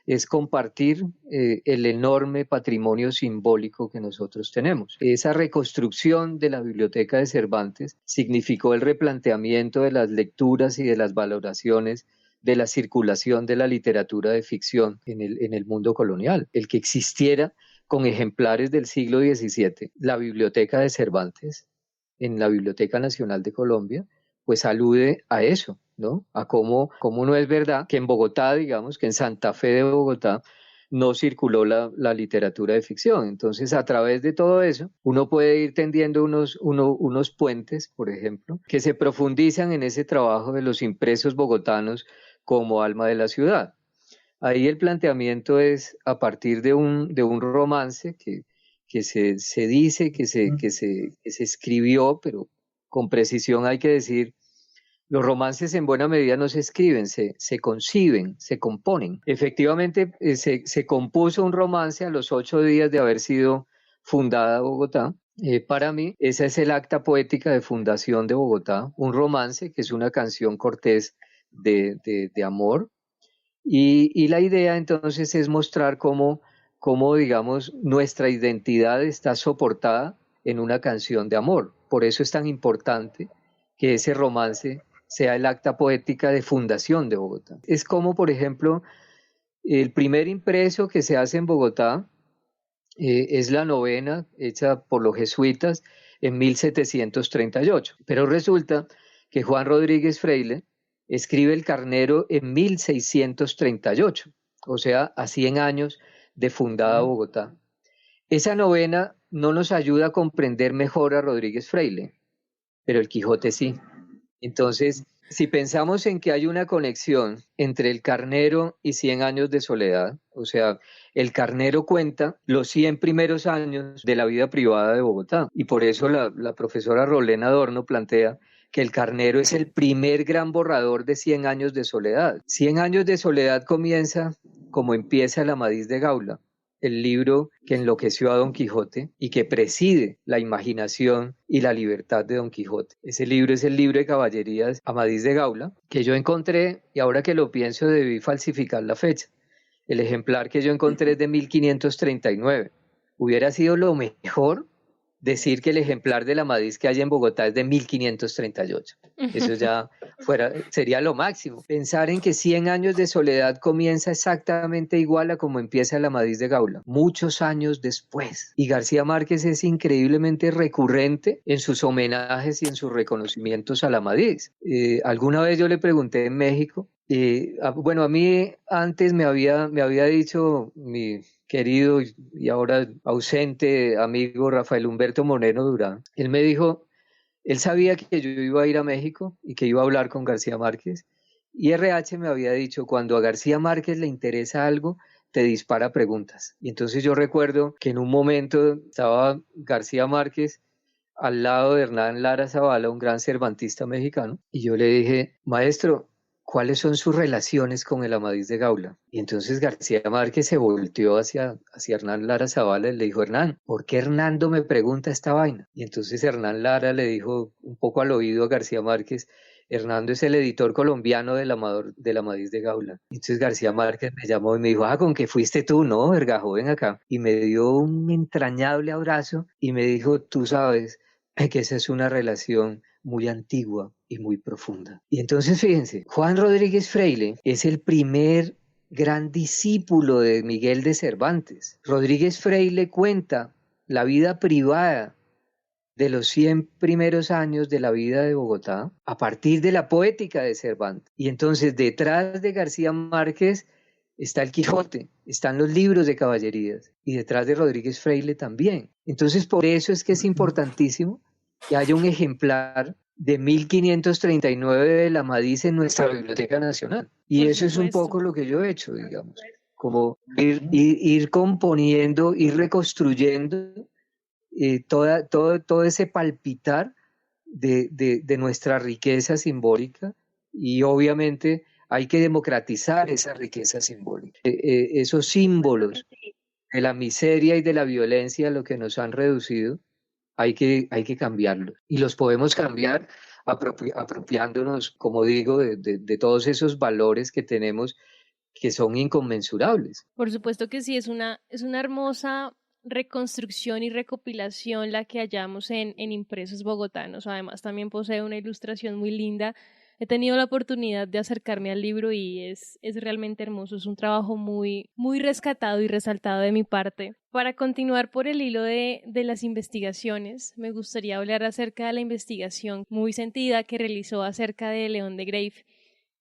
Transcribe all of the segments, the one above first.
es compartir el enorme patrimonio simbólico que nosotros tenemos. Esa reconstrucción de la biblioteca de Cervantes significó el replanteamiento de las lecturas y de las valoraciones de la circulación de la literatura de ficción en el mundo colonial. El que existiera con ejemplares del siglo XVII la biblioteca de Cervantes en la Biblioteca Nacional de Colombia, pues alude a eso, ¿no? A cómo no es verdad que en Bogotá, digamos, que en Santa Fe de Bogotá, no circuló la literatura de ficción. Entonces, a través de todo eso, uno puede ir tendiendo unos puentes, por ejemplo, que se profundizan en ese trabajo de los impresos bogotanos como alma de la ciudad. Ahí el planteamiento es a partir de un romance que se dice que se escribió, pero con precisión hay que decir, los romances en buena medida no se escriben, se conciben, se componen. Efectivamente, se compuso un romance a los 8 días de haber sido fundada Bogotá. Para mí, esa es el acta poética de fundación de Bogotá, un romance que es una canción cortés de amor. Y la idea entonces es mostrar cómo, digamos, nuestra identidad está soportada en una canción de amor. Por eso es tan importante que ese romance sea el acta poética de fundación de Bogotá. Es como, por ejemplo, el primer impreso que se hace en Bogotá es la novena hecha por los jesuitas en 1738. Pero resulta que Juan Rodríguez Freile escribe El Carnero en 1638, o sea, a 100 años de fundada Bogotá. Esa novena no nos ayuda a comprender mejor a Rodríguez Freile, pero el Quijote sí. Entonces, si pensamos en que hay una conexión entre El Carnero y 100 años de soledad, o sea, El Carnero cuenta los 100 primeros años de la vida privada de Bogotá, y por eso la profesora Rolena Adorno plantea que El Carnero es el primer gran borrador de 100 años de soledad. 100 años de soledad comienza como empieza el Amadís de Gaula, el libro que enloqueció a Don Quijote y que preside la imaginación y la libertad de Don Quijote. Ese libro es el libro de caballerías Amadís de Gaula, que yo encontré, y ahora que lo pienso debí falsificar la fecha. El ejemplar que yo encontré es de 1539. Hubiera sido lo mejor decir que el ejemplar del Amadís que hay en Bogotá es de 1538. Eso ya sería lo máximo. Pensar en que 100 años de soledad comienza exactamente igual a como empieza el Amadís de Gaula, muchos años después. Y García Márquez es increíblemente recurrente en sus homenajes y en sus reconocimientos al Amadís. Alguna vez yo le pregunté en México, bueno, a mí antes me había dicho mi querido y ahora ausente amigo Rafael Humberto Moreno Durán. Él me dijo, él sabía que yo iba a ir a México y que iba a hablar con García Márquez, y RH me había dicho, cuando a García Márquez le interesa algo, te dispara preguntas. Y entonces yo recuerdo que en un momento estaba García Márquez al lado de Hernán Lara Zavala, un gran cervantista mexicano, y yo le dije, maestro, ¿cuáles son sus relaciones con el Amadís de Gaula? Y entonces García Márquez se volteó hacia Hernán Lara Zavala y le dijo, Hernán, ¿por qué Hernando me pregunta esta vaina? Y entonces Hernán Lara le dijo un poco al oído a García Márquez, Hernando es el editor colombiano del Amadís de Gaula. Y entonces García Márquez me llamó y me dijo, con que fuiste tú, ¿no, Vergajo? Ven acá. Y me dio un entrañable abrazo y me dijo, tú sabes que esa es una relación muy antigua y muy profunda. Y entonces fíjense, Juan Rodríguez Freile es el primer gran discípulo de Miguel de Cervantes. Rodríguez Freile cuenta la vida privada de los 100 primeros años de la vida de Bogotá a partir de la poética de Cervantes. Y entonces detrás de García Márquez está el Quijote, están los libros de caballerías y detrás de Rodríguez Freile también. Entonces por eso es que es importantísimo que haya un ejemplar de 1539 de la Amadís en nuestra Biblioteca Nacional. Y eso es un poco lo que yo he hecho, digamos, como ir componiendo, ir reconstruyendo todo ese palpitar de nuestra riqueza simbólica, y obviamente hay que democratizar esa riqueza simbólica. Esos símbolos de la miseria y de la violencia a lo que nos han reducido, hay que cambiarlos. Y los podemos cambiar apropiándonos, como digo, de todos esos valores que tenemos que son inconmensurables. Por supuesto que sí, es una hermosa reconstrucción y recopilación la que hallamos en Impresos Bogotanos. Además, también posee una ilustración muy linda. He tenido la oportunidad de acercarme al libro y es realmente hermoso. Es un trabajo muy, muy rescatado y resaltado de mi parte. Para continuar por el hilo de las investigaciones, me gustaría hablar acerca de la investigación muy sentida que realizó acerca de León de Greiff.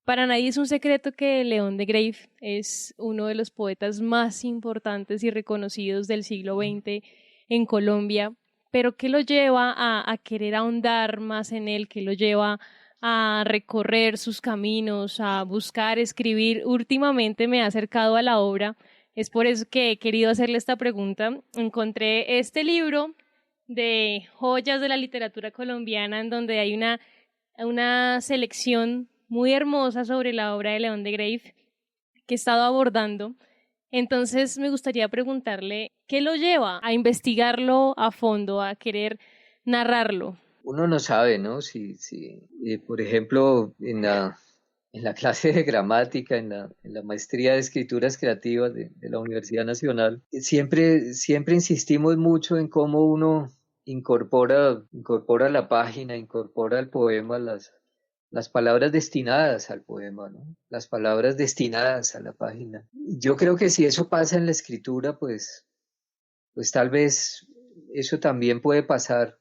Para nadie es un secreto que León de Greiff es uno de los poetas más importantes y reconocidos del siglo XX en Colombia, pero ¿qué lo lleva a querer ahondar más en él? ¿Qué lo lleva a recorrer sus caminos, a buscar escribir? Últimamente me he acercado a la obra, es por eso que he querido hacerle esta pregunta. Encontré este libro de joyas de la literatura colombiana en donde hay una selección muy hermosa sobre la obra de León de Greiff que he estado abordando. Entonces me gustaría preguntarle, ¿qué lo lleva a investigarlo a fondo, a querer narrarlo? Uno no sabe, ¿no? Por ejemplo, en la clase de gramática, en la maestría de escrituras creativas de la Universidad Nacional, siempre insistimos mucho en cómo uno incorpora la página, incorpora el poema, las palabras destinadas al poema, ¿no? Las palabras destinadas a la página. Yo creo que si eso pasa en la escritura, pues tal vez eso también puede pasar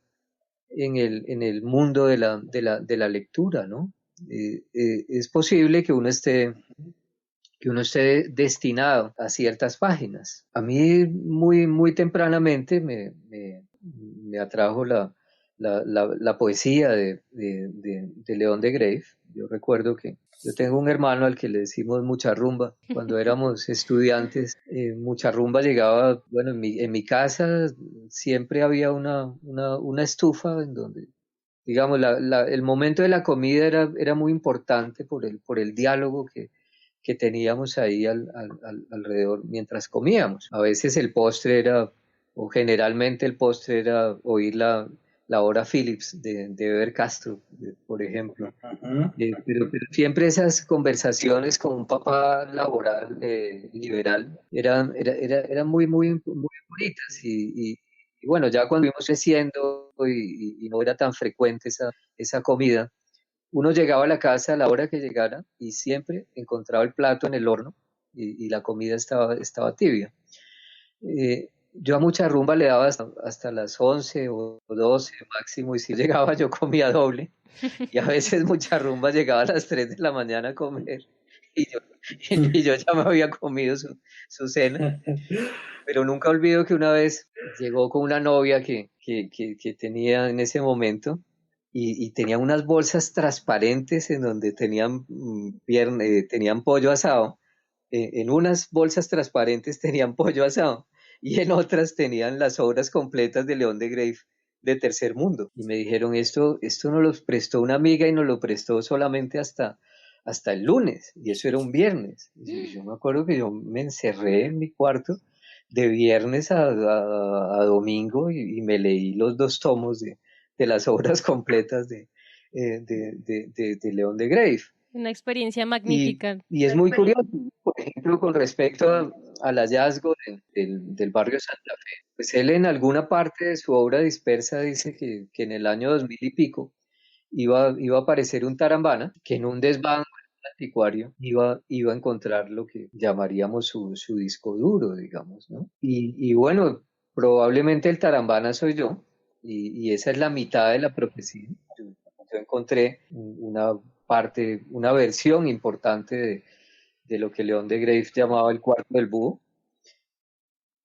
en el mundo de la lectura, ¿no? Es posible que uno esté destinado a ciertas páginas. A mí muy tempranamente me atrajo la poesía de León de Greiff. Yo recuerdo que yo tengo un hermano al que le decimos Mucha Rumba. Cuando éramos estudiantes, Mucha Rumba llegaba, bueno, en mi casa siempre había una estufa en donde, digamos, el momento de la comida era muy importante por el diálogo que teníamos ahí alrededor mientras comíamos. A veces el postre era, o generalmente el postre era oír la hora Phillips de Eber Castro, por ejemplo. Pero siempre esas conversaciones con un papá laboral, liberal, eran muy bonitas y bueno, ya cuando fuimos creciendo y no era tan frecuente esa comida, uno llegaba a la casa a la hora que llegara y siempre encontraba el plato en el horno y la comida estaba tibia. Yo a Mucha Rumba le daba hasta las 11 o 12 máximo y si llegaba yo comía doble y a veces Mucha Rumba llegaba a las 3 de la mañana a comer y yo, y yo ya me había comido su cena, pero nunca olvido que una vez llegó con una novia que tenía en ese momento y tenía unas bolsas transparentes en donde tenían pollo asado. En unas bolsas transparentes tenían pollo asado y en otras tenían las obras completas de León de Greiff de Tercer Mundo. Y me dijeron, esto nos lo prestó una amiga y nos lo prestó solamente hasta el lunes, y eso era un viernes. Y yo me acuerdo que yo me encerré en mi cuarto de viernes a domingo y me leí los 2 tomos de las obras completas de León de Greiff. Una experiencia magnífica. Y es muy curioso, por ejemplo, con respecto al hallazgo del barrio Santa Fe. Pues él en alguna parte de su obra dispersa dice que en el año 2000 y pico iba a aparecer un tarambana que en un desván anticuario iba a encontrar lo que llamaríamos su disco duro, digamos, ¿no? Y bueno, probablemente el tarambana soy yo, y esa es la mitad de la profecía. Yo encontré una versión importante de lo que León de Greiff llamaba el cuarto del búho.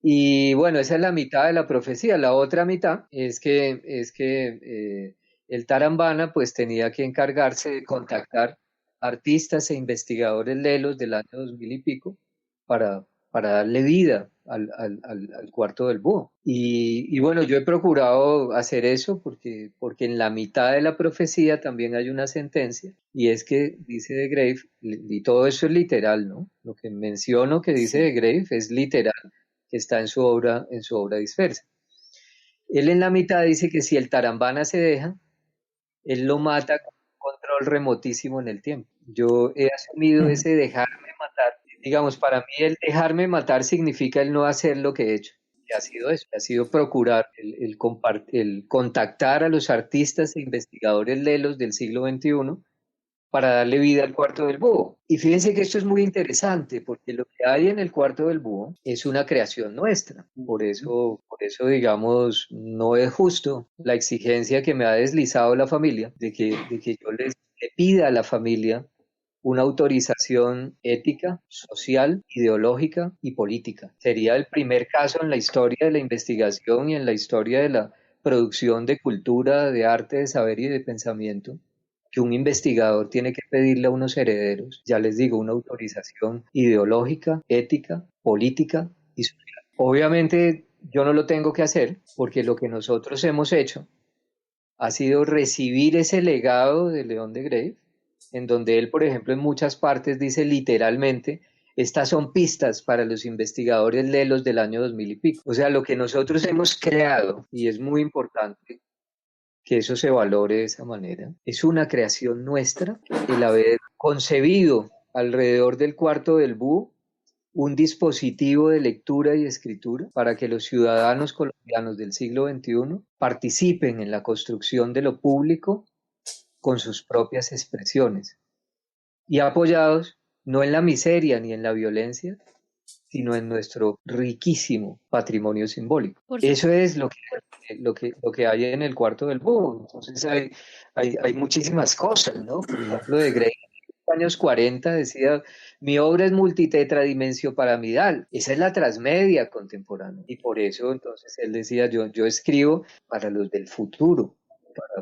Y bueno, esa es la mitad de la profecía. La otra mitad es que el Tarambana pues tenía que encargarse de contactar artistas e investigadores lelos del año 2000 y pico para darle vida al cuarto del búho. Y bueno, yo he procurado hacer eso porque en la mitad de la profecía también hay una sentencia y es que dice de Greiff, y todo eso es literal, ¿no? Lo que menciono que dice de Sí. Greiff es literal, que está en su obra dispersa. Él en la mitad dice que si el Tarambana se deja, él lo mata con un control remotísimo en el tiempo. Yo he asumido ese dejarme matar Digamos, para mí el dejarme matar significa el no hacer lo que he hecho. Y ha sido eso, ha sido procurar el contactar a los artistas e investigadores lelos del siglo XXI para darle vida al Cuarto del Búho. Y fíjense que esto es muy interesante, porque lo que hay en el Cuarto del Búho es una creación nuestra. Por eso, digamos, no es justo la exigencia que me ha deslizado la familia de que yo le pida a la familia una autorización ética, social, ideológica y política. Sería el primer caso en la historia de la investigación y en la historia de la producción de cultura, de arte, de saber y de pensamiento, que un investigador tiene que pedirle a unos herederos, ya les digo, una autorización ideológica, ética, política y social. Obviamente yo no lo tengo que hacer porque lo que nosotros hemos hecho ha sido recibir ese legado de León de Grave, en donde él, por ejemplo, en muchas partes dice literalmente, estas son pistas para los investigadores lelos del año 2000 y pico. O sea, lo que nosotros hemos creado, y es muy importante que eso se valore de esa manera, es una creación nuestra, el haber concebido alrededor del Cuarto del Búho un dispositivo de lectura y escritura para que los ciudadanos colombianos del siglo XXI participen en la construcción de lo público con sus propias expresiones y apoyados no en la miseria ni en la violencia, sino en nuestro riquísimo patrimonio simbólico. Eso es lo que hay en el Cuarto del Búho. Entonces hay muchísimas cosas, ¿no? Por ejemplo, de Grey, en los años 40 decía, mi obra es multitetradimensional piramidal. Esa es la transmedia contemporánea. Y por eso entonces él decía, yo escribo para los del futuro,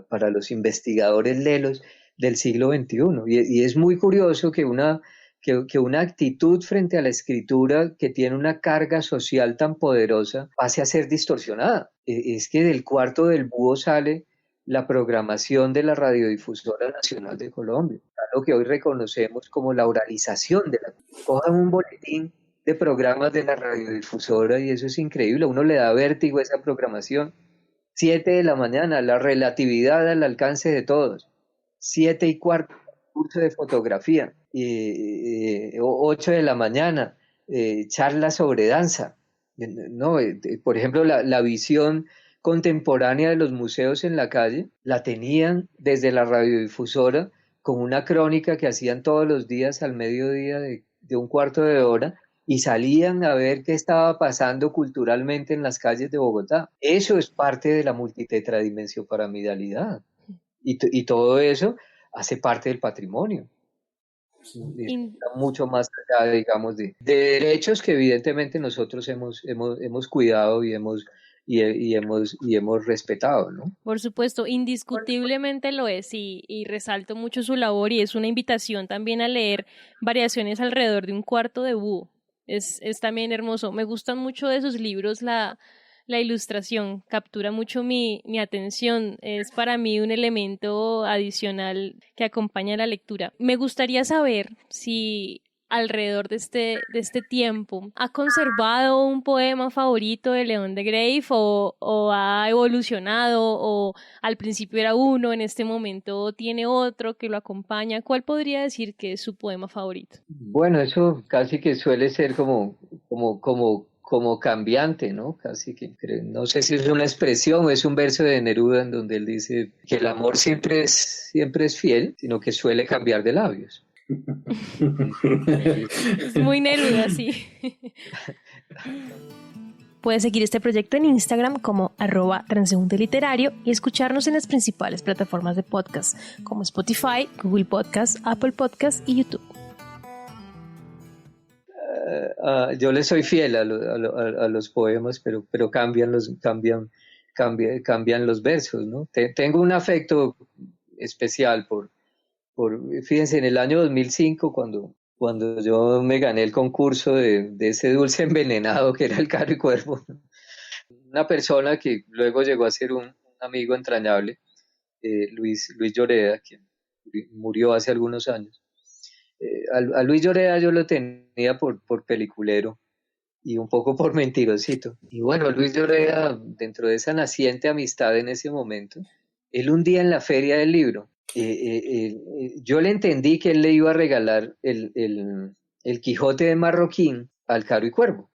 para los investigadores lelos del siglo XXI. Y es muy curioso que que una actitud frente a la escritura que tiene una carga social tan poderosa pase a ser distorsionada. Es que del Cuarto del Búho sale la programación de la Radiodifusora Nacional de Colombia, lo que hoy reconocemos como la oralización de la... Cojan un boletín de programas de la radiodifusora y eso es increíble, a uno le da vértigo esa programación. 7 de la mañana, la relatividad al alcance de todos. 7:15, curso de fotografía. 8 de la mañana, charla sobre danza. No, por ejemplo, la visión contemporánea de los museos en la calle la tenían desde la radiodifusora con una crónica que hacían todos los días al mediodía de un cuarto de hora y salían a ver qué estaba pasando culturalmente en las calles de Bogotá. Eso es parte de la multitetradimensionalidad piramidalidad. Y todo eso hace parte del patrimonio. Mucho más allá, digamos, de derechos que evidentemente nosotros hemos cuidado y hemos respetado, ¿no? Por supuesto, indiscutiblemente lo es y resalto mucho su labor y es una invitación también a leer Variaciones alrededor de un cuarto de búho. Es también hermoso. Me gustan mucho de sus libros la ilustración, captura mucho mi atención. Es para mí un elemento adicional que acompaña la lectura. Me gustaría saber si alrededor de este tiempo ha conservado un poema favorito de León de Grave o ha evolucionado o al principio era uno, en este momento tiene otro que lo acompaña. ¿Cuál podría decir que es su poema favorito? Bueno, eso casi que suele ser como cambiante, ¿no? Casi que no sé si es una expresión o es un verso de Neruda en donde él dice que el amor siempre es fiel, sino que suele cambiar de labios. Es muy Neruda, sí. Puedes seguir este proyecto en Instagram como @transeúnteliterario y escucharnos en las principales plataformas de podcast como Spotify, Google Podcast, Apple Podcast y YouTube. Yo le soy fiel a los poemas, pero cambian los versos, ¿no? Tengo un afecto especial fíjense, en el año 2005, cuando yo me gané el concurso de ese dulce envenenado que era el Caro y Cuervo, una persona que luego llegó a ser un amigo entrañable, Luis Lloreda, quien murió hace algunos años. A Luis Lloreda yo lo tenía por peliculero y un poco por mentirosito. Y bueno, Luis Lloreda, dentro de esa naciente amistad en ese momento, él un día en la feria del libro, yo le entendí que él le iba a regalar El Quijote de Marroquín, Alcaro y Cuervo.